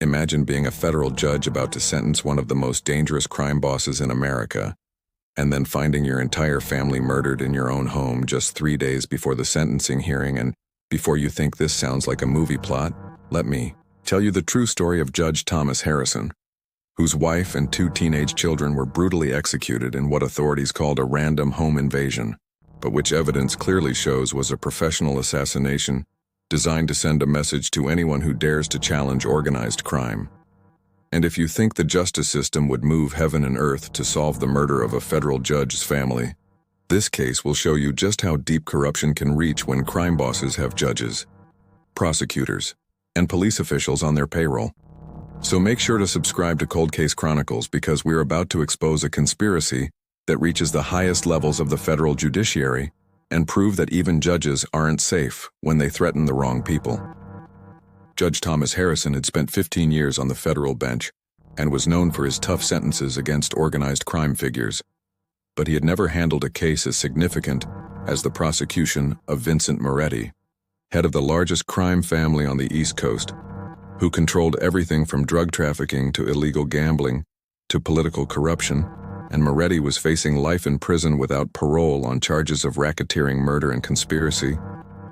Imagine being a federal judge about to sentence one of the most dangerous crime bosses in America, and then finding your entire family murdered in your own home just 3 days before the sentencing hearing. And before you think this sounds like a movie plot, let me tell you the true story of Judge Thomas Harrison, whose wife and 2 teenage children were brutally executed in what authorities called a random home invasion, but which evidence clearly shows was a professional assassination designed to send a message to anyone who dares to challenge organized crime. And if you think the justice system would move heaven and earth to solve the murder of a federal judge's family, this case will show you just how deep corruption can reach when crime bosses have judges, prosecutors, and police officials on their payroll. So make sure to subscribe to Cold Case Chronicles, because we're about to expose a conspiracy that reaches the highest levels of the federal judiciary and prove that even judges aren't safe when they threaten the wrong people. Judge Thomas Harrison had spent 15 years on the federal bench and was known for his tough sentences against organized crime figures, but he had never handled a case as significant as the prosecution of Vincent Moretti, head of the largest crime family on the East Coast, who controlled everything from drug trafficking to illegal gambling to political corruption. And Moretti was facing life in prison without parole on charges of racketeering, murder, and conspiracy.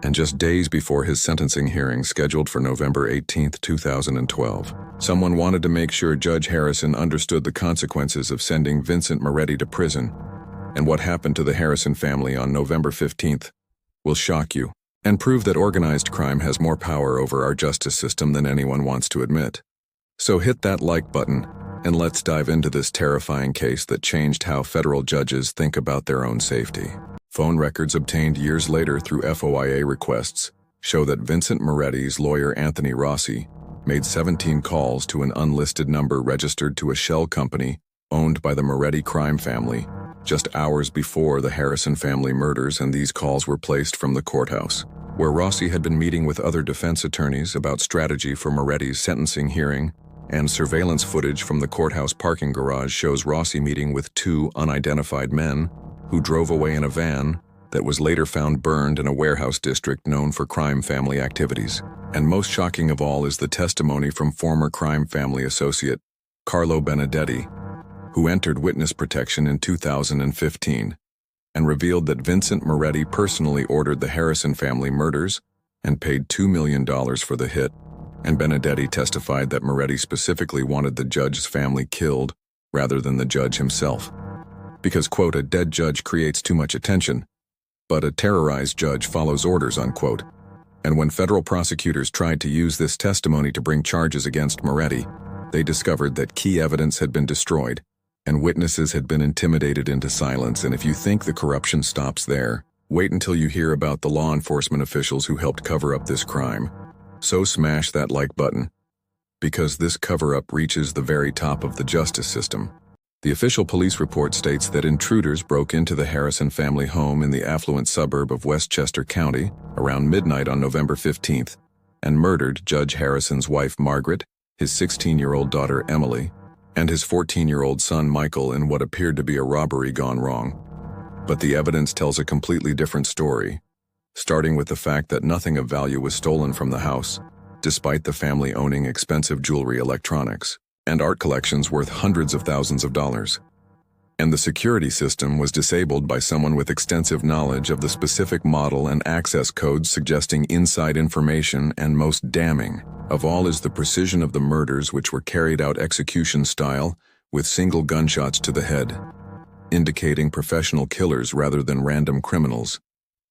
And just days before his sentencing hearing, scheduled for November 18, 2012, someone wanted to make sure Judge Harrison understood the consequences of sending Vincent Moretti to prison. And what happened to the Harrison family on November 15th will shock you and prove that organized crime has more power over our justice system than anyone wants to admit. So hit that like button, and let's dive into this terrifying case that changed how federal judges think about their own safety. Phone records obtained years later through FOIA requests show that Vincent Moretti's lawyer Anthony Rossi made 17 calls to an unlisted number registered to a shell company owned by the Moretti crime family just hours before the Harrison family murders, and these calls were placed from the courthouse, where Rossi had been meeting with other defense attorneys about strategy for Moretti's sentencing hearing. And surveillance footage from the courthouse parking garage shows Rossi meeting with 2 unidentified men who drove away in a van that was later found burned in a warehouse district known for crime family activities. And most shocking of all is the testimony from former crime family associate Carlo Benedetti, who entered witness protection in 2015 and revealed that Vincent Moretti personally ordered the Harrison family murders and paid $2 million for the hit. And Benedetti testified that Moretti specifically wanted the judge's family killed rather than the judge himself, because, quote, a dead judge creates too much attention, but a terrorized judge follows orders, unquote. And when federal prosecutors tried to use this testimony to bring charges against Moretti, they discovered that key evidence had been destroyed and witnesses had been intimidated into silence. And if you think the corruption stops there, wait until you hear about the law enforcement officials who helped cover up this crime. So smash that like button, because this cover-up reaches the very top of the justice system. The official police report states that intruders broke into the Harrison family home in the affluent suburb of Westchester County around midnight on November 15th and murdered Judge Harrison's wife Margaret, his 16-year-old daughter Emily, and his 14-year-old son Michael in what appeared to be a robbery gone wrong. But the evidence tells a completely different story, starting with the fact that nothing of value was stolen from the house, despite the family owning expensive jewelry, electronics, and art collections worth hundreds of thousands of dollars. And the security system was disabled by someone with extensive knowledge of the specific model and access codes suggesting inside information. And most damning of all is the precision of the murders, which were carried out execution style with single gunshots to the head, indicating professional killers rather than random criminals.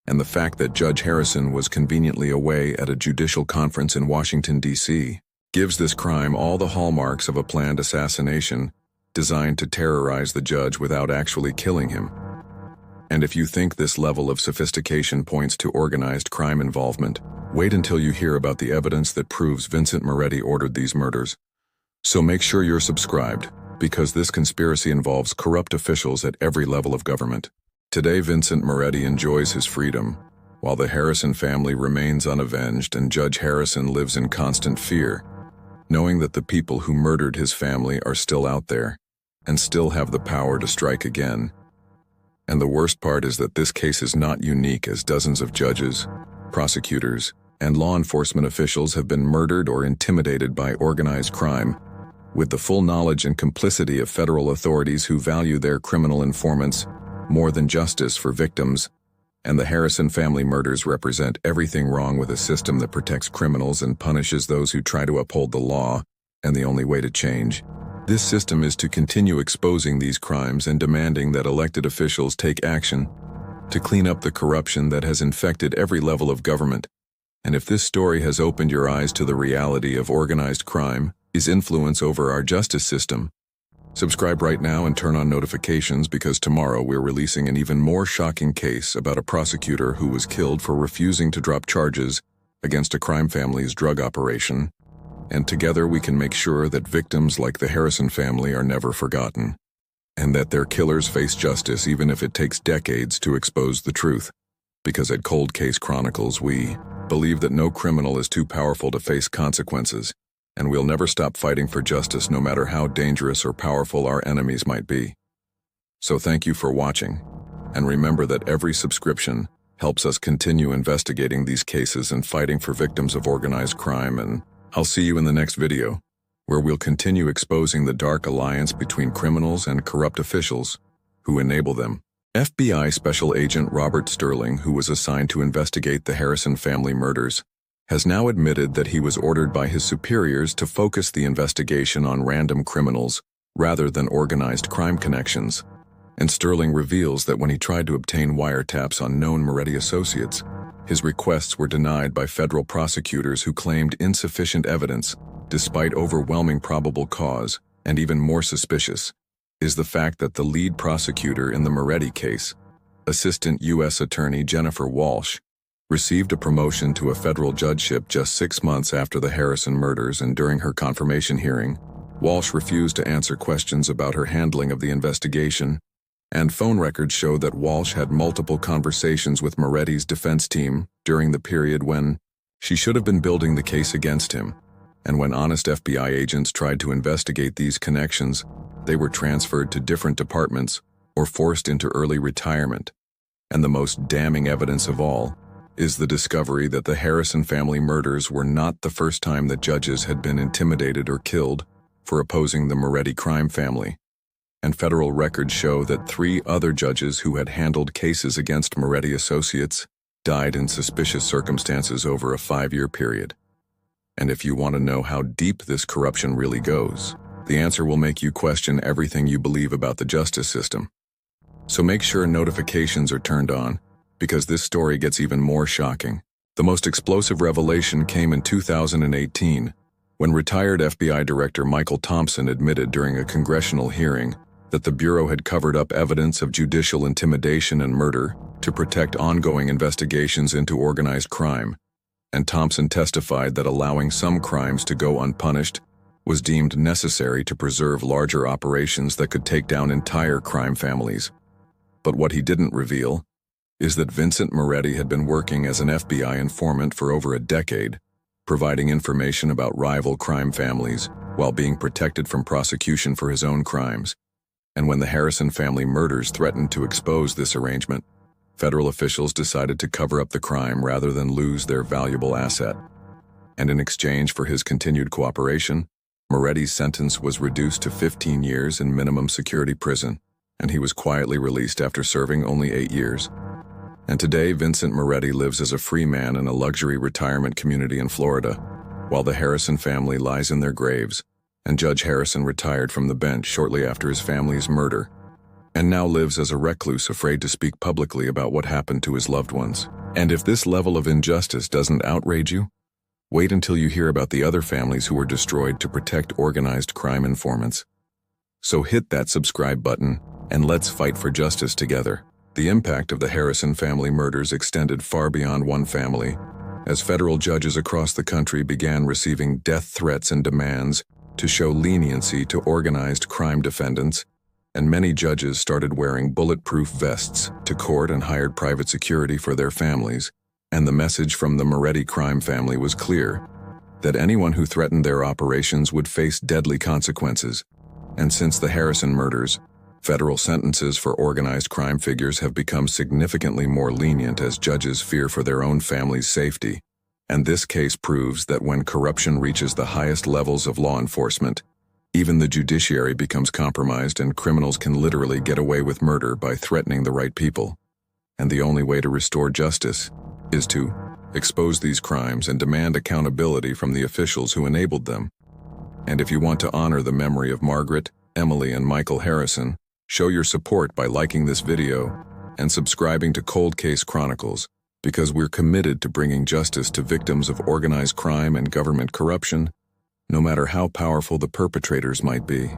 And the fact that Judge Harrison was conveniently away at a judicial conference in Washington, D.C., gives this crime all the hallmarks of a planned assassination designed to terrorize the judge without actually killing him. And if you think this level of sophistication points to organized crime involvement, wait until you hear about the evidence that proves Vincent Moretti ordered these murders. So make sure you're subscribed, because this conspiracy involves corrupt officials at every level of government. Today, Vincent Moretti enjoys his freedom, while the Harrison family remains unavenged, and Judge Harrison lives in constant fear, knowing that the people who murdered his family are still out there and still have the power to strike again. And the worst part is that this case is not unique, as dozens of judges, prosecutors, and law enforcement officials have been murdered or intimidated by organized crime, with the full knowledge and complicity of federal authorities who value their criminal informants more than justice for victims. And the Harrison family murders represent everything wrong with a system that protects criminals and punishes those who try to uphold the law, and the only way to change this system is to continue exposing these crimes and demanding that elected officials take action to clean up the corruption that has infected every level of government. And if this story has opened your eyes to the reality of organized crime, its influence over our justice system, subscribe right now and turn on notifications, because tomorrow we're releasing an even more shocking case about a prosecutor who was killed for refusing to drop charges against a crime family's drug operation. And together we can make sure that victims like the Harrison family are never forgotten, and that their killers face justice even if it takes decades to expose the truth. Because at Cold Case Chronicles, we believe that no criminal is too powerful to face consequences, and we'll never stop fighting for justice no matter how dangerous or powerful our enemies might be. So thank you for watching, and remember that every subscription helps us continue investigating these cases and fighting for victims of organized crime. And I'll see you in the next video, where we'll continue exposing the dark alliance between criminals and corrupt officials who enable them. FBI Special Agent Robert Sterling, who was assigned to investigate the Harrison family murders, has now admitted that he was ordered by his superiors to focus the investigation on random criminals rather than organized crime connections. And Sterling reveals that when he tried to obtain wiretaps on known Moretti associates, his requests were denied by federal prosecutors who claimed insufficient evidence, despite overwhelming probable cause. And even more suspicious is the fact that the lead prosecutor in the Moretti case, Assistant U.S. Attorney Jennifer Walsh, received a promotion to a federal judgeship just 6 months after the Harrison murders, and during her confirmation hearing, Walsh refused to answer questions about her handling of the investigation, and phone records show that Walsh had multiple conversations with Moretti's defense team during the period when she should have been building the case against him. And when honest FBI agents tried to investigate these connections, they were transferred to different departments or forced into early retirement. And the most damning evidence of all is the discovery that the Harrison family murders were not the first time that judges had been intimidated or killed for opposing the Moretti crime family. And federal records show that 3 other judges who had handled cases against Moretti associates died in suspicious circumstances over a 5-year period. And if you want to know how deep this corruption really goes, the answer will make you question everything you believe about the justice system. So make sure notifications are turned on, because this story gets even more shocking. The most explosive revelation came in 2018, when retired FBI Director Michael Thompson admitted during a congressional hearing that the Bureau had covered up evidence of judicial intimidation and murder to protect ongoing investigations into organized crime. And Thompson testified that allowing some crimes to go unpunished was deemed necessary to preserve larger operations that could take down entire crime families. But what he didn't reveal is that Vincent Moretti had been working as an FBI informant for over a decade, providing information about rival crime families while being protected from prosecution for his own crimes. And when the Harrison family murders threatened to expose this arrangement, federal officials decided to cover up the crime rather than lose their valuable asset. And in exchange for his continued cooperation, Moretti's sentence was reduced to 15 years in minimum security prison, and he was quietly released after serving only 8 years. And today, Vincent Moretti lives as a free man in a luxury retirement community in Florida, while the Harrison family lies in their graves, and Judge Harrison retired from the bench shortly after his family's murder, and now lives as a recluse, afraid to speak publicly about what happened to his loved ones. And if this level of injustice doesn't outrage you, wait until you hear about the other families who were destroyed to protect organized crime informants. So hit that subscribe button, and let's fight for justice together. The impact of the Harrison family murders extended far beyond one family, as federal judges across the country began receiving death threats and demands to show leniency to organized crime defendants, and many judges started wearing bulletproof vests to court and hired private security for their families. And the message from the Moretti crime family was clear, that anyone who threatened their operations would face deadly consequences. And since the Harrison murders, federal sentences for organized crime figures have become significantly more lenient as judges fear for their own family's safety. And this case proves that when corruption reaches the highest levels of law enforcement, even the judiciary becomes compromised and criminals can literally get away with murder by threatening the right people. And the only way to restore justice is to expose these crimes and demand accountability from the officials who enabled them. And if you want to honor the memory of Margaret, Emily, and Michael Harrison, show your support by liking this video and subscribing to Cold Case Chronicles, because we're committed to bringing justice to victims of organized crime and government corruption, no matter how powerful the perpetrators might be.